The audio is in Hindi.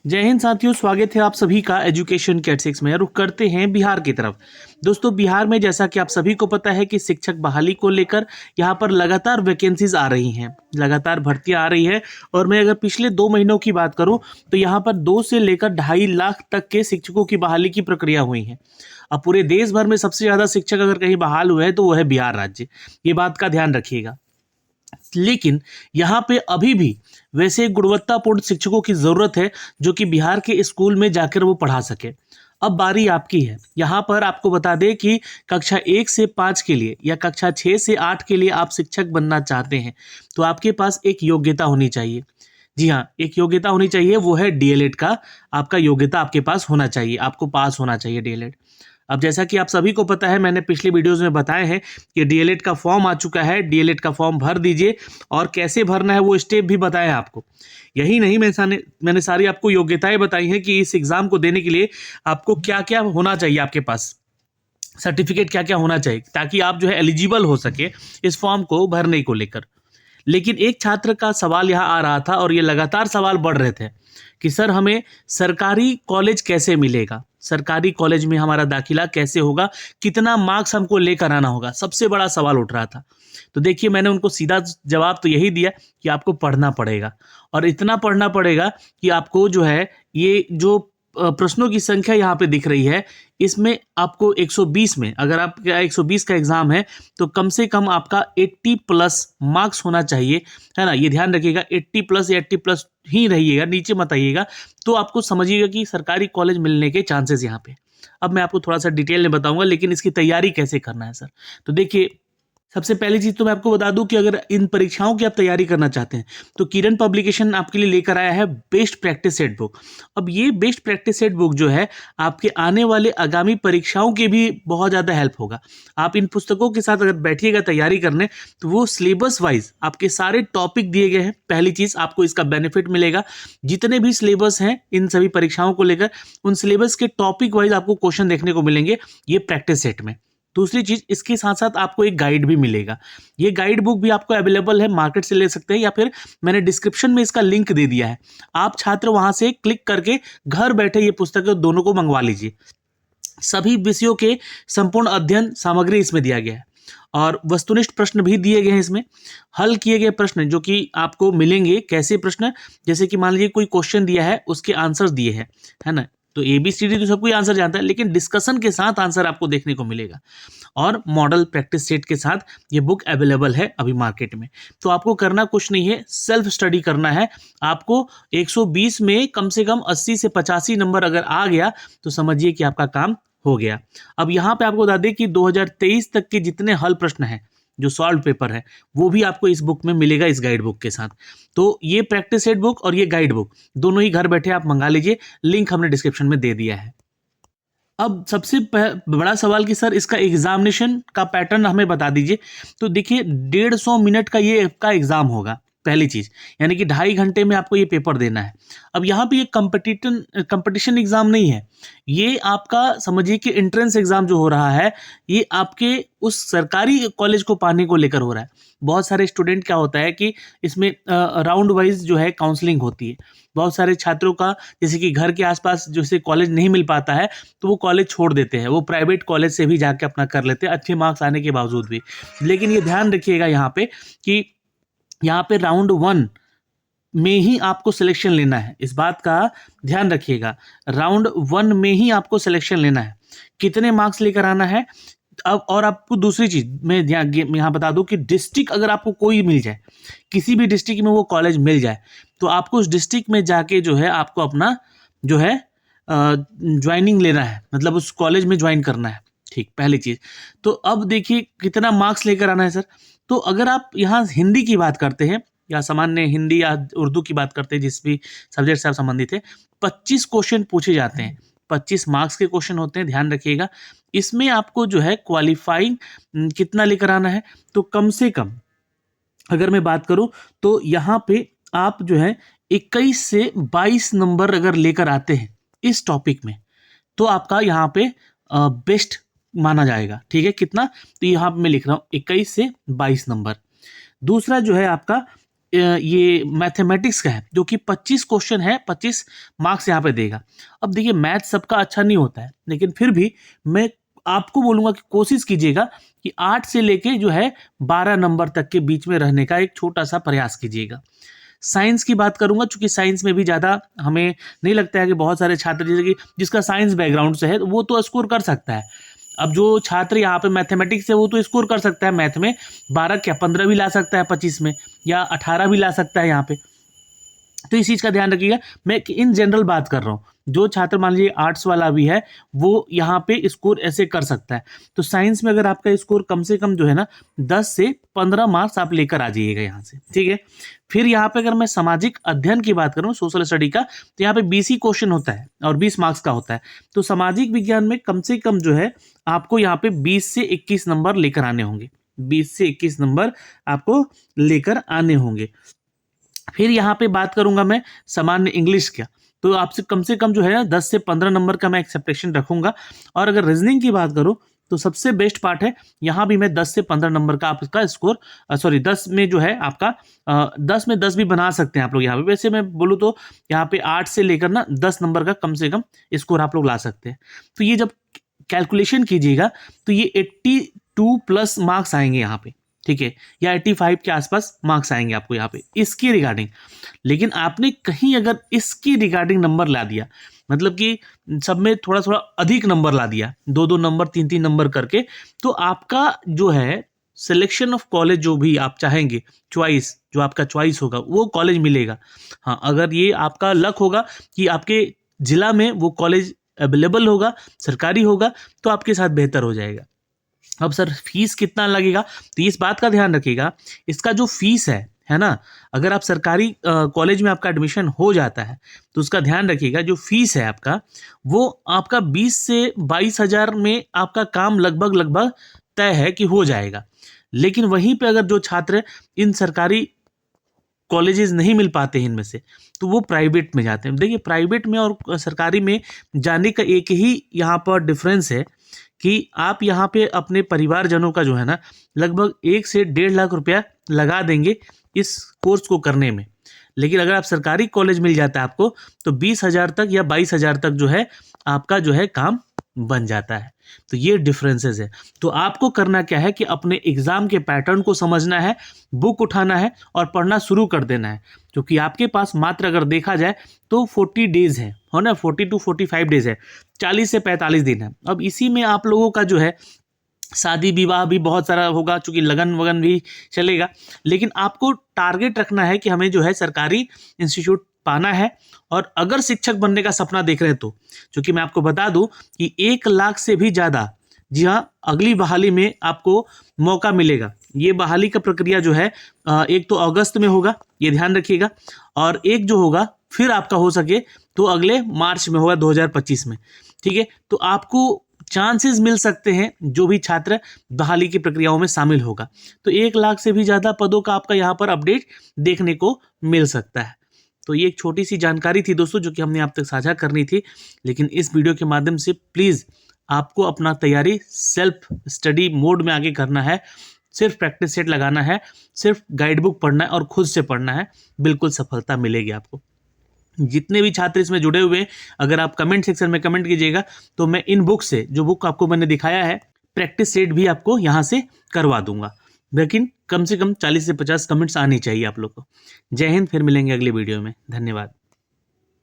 जय हिंद साथियों, स्वागत है आप सभी का एजुकेशन कैट 6 में। रुख करते हैं बिहार की तरफ। दोस्तों, बिहार में जैसा कि आप सभी को पता है कि शिक्षक बहाली को लेकर यहाँ पर लगातार वैकेंसीज आ रही हैं, लगातार भर्तियां आ रही है। और मैं अगर पिछले 2 महीनों की बात करूं तो यहाँ पर 2 से लेकर 2.5 लाख तक के शिक्षकों की बहाली की प्रक्रिया हुई है। अब पूरे देश भर में सबसे ज़्यादा शिक्षक अगर कहीं बहाल हुए हैं तो वो है बिहार राज्य। ये बात का ध्यान रखिएगा। लेकिन यहाँ पे अभी भी वैसे गुणवत्तापूर्ण शिक्षकों की जरूरत है जो कि बिहार के स्कूल में जाकर वो पढ़ा सके। अब बारी आपकी है। यहाँ पर आपको बता दें कि कक्षा 1 से 5 के लिए या कक्षा 6 से 8 के लिए आप शिक्षक बनना चाहते हैं तो आपके पास एक योग्यता होनी चाहिए। जी हाँ, एक योग्यता होनी चाहिए, वो है डीएलएड का। आपका योग्यता आपके पास होना चाहिए, आपको पास होना चाहिए डीएलएड। अब जैसा कि आप सभी को पता है, मैंने पिछले वीडियोस में बताए हैं कि डीएलएड का फॉर्म आ चुका है। डीएलएड का फॉर्म भर दीजिए और कैसे भरना है वो स्टेप भी बताया आपको। यही नहीं, मैंने सारी आपको योग्यताएं बताई हैं कि इस एग्जाम को देने के लिए आपको क्या क्या होना चाहिए, आपके पास सर्टिफिकेट क्या क्या होना चाहिए, ताकि आप जो है एलिजिबल हो सके इस फॉर्म को भरने को लेकर। लेकिन एक छात्र का सवाल यहाँ आ रहा था और ये लगातार सवाल बढ़ रहे थे कि सर हमें सरकारी कॉलेज कैसे मिलेगा, सरकारी कॉलेज में हमारा दाखिला कैसे होगा, कितना मार्क्स हमको लेकर आना होगा, सबसे बड़ा सवाल उठ रहा था। तो देखिए, मैंने उनको सीधा जवाब तो यही दिया कि आपको पढ़ना पड़ेगा और इतना पढ़ना पड़ेगा कि आपको जो है ये जो प्रश्नों की संख्या यहाँ पे दिख रही है, इसमें आपको 120 में, अगर आपका 120 का एग्जाम है तो कम से कम आपका 80 प्लस मार्क्स होना चाहिए, है ना। ये ध्यान रखिएगा, 80 प्लस या 80 प्लस ही रहिएगा, नीचे मत आइएगा। तो आपको समझिएगा कि सरकारी कॉलेज मिलने के चांसेस यहाँ पे। अब मैं आपको थोड़ा सा डिटेल में बताऊंगा, लेकिन इसकी तैयारी कैसे करना है सर। तो देखिए, सबसे पहली चीज तो मैं आपको बता दूं कि अगर इन परीक्षाओं की आप तैयारी करना चाहते हैं तो किरण पब्लिकेशन आपके लिए लेकर आया है बेस्ट प्रैक्टिस सेट बुक। अब ये बेस्ट प्रैक्टिस सेट बुक जो है आपके आने वाले आगामी परीक्षाओं के भी बहुत ज़्यादा हेल्प होगा। आप इन पुस्तकों के साथ अगर बैठिएगा तैयारी करने तो वो सिलेबस वाइज आपके सारे टॉपिक दिए गए हैं। पहली चीज, आपको इसका बेनिफिट मिलेगा, जितने भी सिलेबस हैं इन सभी परीक्षाओं को लेकर, उन सिलेबस के टॉपिक वाइज आपको क्वेश्चन देखने को मिलेंगे ये प्रैक्टिस सेट में। दूसरी चीज, इसके साथ साथ आपको एक गाइड भी मिलेगा। ये गाइड बुक भी आपको अवेलेबल है, मार्केट से ले सकते हैं या फिर मैंने डिस्क्रिप्शन में इसका लिंक दे दिया है। आप छात्र वहां से क्लिक करके घर बैठे ये पुस्तकें दोनों को मंगवा लीजिए। सभी विषयों के संपूर्ण अध्ययन सामग्री इसमें दिया गया है और वस्तुनिष्ठ प्रश्न भी दिए गए हैं इसमें। हल किए गए प्रश्न जो कि आपको मिलेंगे, कैसे प्रश्न, जैसे कि मान लीजिए कोई क्वेश्चन दिया है, उसके आंसर्स दिए हैं, है ना। तो ABCD तो सबको आंसर जानता है, लेकिन डिस्कशन के साथ आंसर आपको देखने को मिलेगा। और मॉडल प्रैक्टिस सेट के साथ ये बुक अवेलेबल है अभी मार्केट में। तो आपको करना कुछ नहीं है, सेल्फ स्टडी करना है। आपको 120 में कम से कम 80 से 85 नंबर अगर आ गया तो समझिए कि आपका काम हो गया। अब यहाँ पे आपको बता दें कि 2023 तक के जितने हल प्रश्न हैं, जो सॉल्व पेपर है, वो भी आपको इस बुक में मिलेगा, इस गाइड बुक के साथ। तो ये प्रैक्टिस सेट बुक और ये गाइड बुक दोनों ही घर बैठे आप मंगा लीजिए, लिंक हमने डिस्क्रिप्शन में दे दिया है। अब सबसे बड़ा सवाल कि सर इसका एग्जामिनेशन का पैटर्न हमें बता दीजिए। तो देखिए, 150 मिनट का ये आपका एग्जाम होगा, पहली चीज, यानी कि 2.5 घंटे में आपको ये पेपर देना है। अब यहाँ पे ये कंपटीशन एग्जाम नहीं है, ये आपका समझिए कि एंट्रेंस एग्जाम जो हो रहा है, ये आपके उस सरकारी कॉलेज को पाने को लेकर हो रहा है। बहुत सारे स्टूडेंट, क्या होता है कि इसमें राउंड वाइज जो है काउंसलिंग होती है। बहुत सारे छात्रों का जैसे कि घर के आसपास जैसे कॉलेज नहीं मिल पाता है तो वो कॉलेज छोड़ देते हैं, वो प्राइवेट कॉलेज से भी जाके अपना कर लेते हैं, अच्छे मार्क्स आने के बावजूद भी। लेकिन ये ध्यान रखिएगा यहाँ पे कि यहाँ पे राउंड 1 में ही आपको सिलेक्शन लेना है, इस बात का ध्यान रखिएगा। राउंड 1 में ही आपको सिलेक्शन लेना है, कितने मार्क्स लेकर आना है। अब और आपको दूसरी चीज मैं यहाँ बता दूं कि डिस्ट्रिक्ट अगर आपको कोई मिल जाए, किसी भी डिस्ट्रिक्ट में वो कॉलेज मिल जाए, तो आपको उस डिस्ट्रिक्ट में जाके जो है आपको अपना जो है ज्वाइनिंग लेना है, मतलब उस कॉलेज में ज्वाइन करना है। ठीक, पहली चीज। तो अब देखिए कितना मार्क्स लेकर आना है सर। तो अगर आप यहाँ हिंदी की बात करते हैं या सामान्य हिंदी या उर्दू की बात करते हैं, जिस भी सब्जेक्ट से आप संबंधित है, 25 क्वेश्चन पूछे जाते हैं, 25 मार्क्स के क्वेश्चन होते हैं, ध्यान रखिएगा। इसमें आपको जो है क्वालिफाइंग कितना लेकर आना है, तो कम से कम अगर मैं बात करूं तो यहाँ पे आप जो है 21 से 22 नंबर अगर लेकर आते हैं इस टॉपिक में, तो आपका यहाँ पे बेस्ट माना जाएगा। ठीक है, कितना, तो यहाँ पे मैं लिख रहा हूँ 21 से 22 नंबर। दूसरा जो है आपका ये मैथमेटिक्स का है जो कि 25 क्वेश्चन है, 25 मार्क्स यहाँ पे देगा। अब देखिए मैथ सबका अच्छा नहीं होता है, लेकिन फिर भी मैं आपको बोलूँगा कि कोशिश कीजिएगा कि 8 से लेके जो है 12 नंबर तक के बीच में रहने का एक छोटा-सा प्रयास कीजिएगा। साइंस की बात करूँगा, चूँकि साइंस में भी ज़्यादा हमें नहीं लगता है कि बहुत सारे छात्र जैसे कि जिसका साइंस बैकग्राउंड से है, वो तो स्कोर कर सकता है। अब जो छात्र यहाँ पे मैथमेटिक्स से वो तो स्कोर कर सकता है मैथ में 12 क्या 15 भी ला सकता है 25 में, या 18 भी ला सकता है यहाँ पे। तो इस चीज़ का ध्यान रखिएगा, मैं इन जनरल बात कर रहा हूँ। जो छात्र मान लीजिए आर्ट्स वाला भी है वो यहाँ पे स्कोर ऐसे कर सकता है। तो साइंस में अगर आपका स्कोर कम से कम जो है ना 10 से 15 मार्क्स आप लेकर आ जाइएगा यहाँ से, ठीक है। फिर यहाँ पे अगर मैं सामाजिक अध्ययन की बात करूँ, सोशल स्टडी का, तो यहाँ पे 20 ही क्वेश्चन होता है और 20 मार्क्स का होता है। तो सामाजिक विज्ञान में कम से कम जो है आपको यहाँ पे 20 से 21 नंबर लेकर आने होंगे। 20 से 21 नंबर आपको लेकर आने होंगे। फिर यहाँ पे बात करूंगा मैं सामान्य इंग्लिश का, तो आपसे कम से कम जो है 10 से 15 नंबर का मैं एक्सेप्टेशन रखूंगा। और अगर रीजनिंग की बात करूं तो सबसे बेस्ट पार्ट है, यहाँ भी मैं 10 से 15 नंबर का आपका स्कोर 10 में जो है आपका 10 में 10 भी बना सकते हैं आप लोग यहाँ पे। वैसे मैं बोलूँ तो यहाँ पे 8 से लेकर ना 10 नंबर का कम से कम स्कोर आप लोग ला सकते हैं। तो ये जब कैलकुलेशन कीजिएगा तो ये 82 प्लस मार्क्स आएंगे यहाँ पे, ठीक है, या 85 के आसपास मार्क्स आएंगे आपको यहाँ पे इसकी रिगार्डिंग। लेकिन आपने कहीं अगर इसकी रिगार्डिंग नंबर ला दिया, मतलब कि सब में थोड़ा थोड़ा अधिक नंबर ला दिया, 2-2 नंबर 3-3 नंबर करके, तो आपका जो है सिलेक्शन ऑफ कॉलेज जो भी आप चाहेंगे, चॉइस जो आपका चॉइस होगा वो कॉलेज मिलेगा। हाँ, अगर ये आपका लक होगा कि आपके जिला में वो कॉलेज अवेलेबल होगा, सरकारी होगा, तो आपके साथ बेहतर हो जाएगा। अब सर फीस कितना लगेगा, तो इस बात का ध्यान रखिएगा, इसका जो फीस है ना, अगर आप सरकारी कॉलेज में आपका एडमिशन हो जाता है तो उसका ध्यान रखिएगा, जो फीस है आपका वो आपका 20 से 22 हज़ार में आपका काम लगभग तय है कि हो जाएगा। लेकिन वहीं पे अगर जो छात्र इन सरकारी कॉलेजेस नहीं मिल पाते हैं इनमें से, तो वो प्राइवेट में जाते हैं। देखिए प्राइवेट में और सरकारी में जाने का एक ही यहाँ पर डिफरेंस है कि आप यहाँ पे अपने परिवारजनों का जो है ना लगभग 1 से 1.5 लाख रुपया लगा देंगे इस कोर्स को करने में। लेकिन अगर आप सरकारी कॉलेज मिल जाता है आपको तो 20,000 तक या 22,000 तक जो है आपका जो है काम बन जाता है। तो ये डिफरेंसेस है। तो आपको करना क्या है कि अपने एग्जाम के पैटर्न को समझना है, बुक उठाना है और पढ़ना शुरू कर देना है, क्योंकि आपके पास मात्र अगर देखा जाए तो 40 डेज है ना, 40 to 45 डेज है, 40 से 45 दिन है। अब इसी में आप लोगों का जो है शादी विवाह भी बहुत सारा होगा, चूंकि लगन वगन भी चलेगा, लेकिन आपको टारगेट रखना है कि हमें जो है सरकारी इंस्टीट्यूट पाना है। और अगर शिक्षक बनने का सपना देख रहे हैं तो, क्योंकि मैं आपको बता दूं कि 1 लाख से भी ज़्यादा, जी हाँ, अगली बहाली में आपको मौका मिलेगा। ये बहाली का प्रक्रिया जो है एक तो अगस्त में होगा, ये ध्यान रखिएगा, और एक जो होगा फिर आपका हो सके तो अगले मार्च में होगा 2025 में, ठीक है। तो आपको चांसेस मिल सकते हैं जो भी छात्र बहाली की प्रक्रियाओं में शामिल होगा। तो 1 लाख से भी ज़्यादा पदों का आपका यहाँ पर अपडेट देखने को मिल सकता है। तो ये एक छोटी सी जानकारी थी दोस्तों जो कि हमने आप तक साझा करनी थी। लेकिन इस वीडियो के माध्यम से प्लीज़ आपको अपना तैयारी सेल्फ स्टडी मोड में आगे करना है, सिर्फ प्रैक्टिस सेट लगाना है, सिर्फ गाइड बुक पढ़ना है और खुद से पढ़ना है, बिल्कुल सफलता मिलेगी आपको। जितने भी छात्र इसमें जुड़े हुए हैं, अगर आप कमेंट सेक्शन में कमेंट कीजिएगा तो मैं इन बुक से, जो बुक आपको मैंने दिखाया है, प्रैक्टिस सेट भी आपको यहाँ से करवा दूंगा। लेकिन कम से कम 40 से 50 कमेंट्स आने चाहिए आप लोग को। जय हिंद, फिर मिलेंगे अगले वीडियो में। धन्यवाद।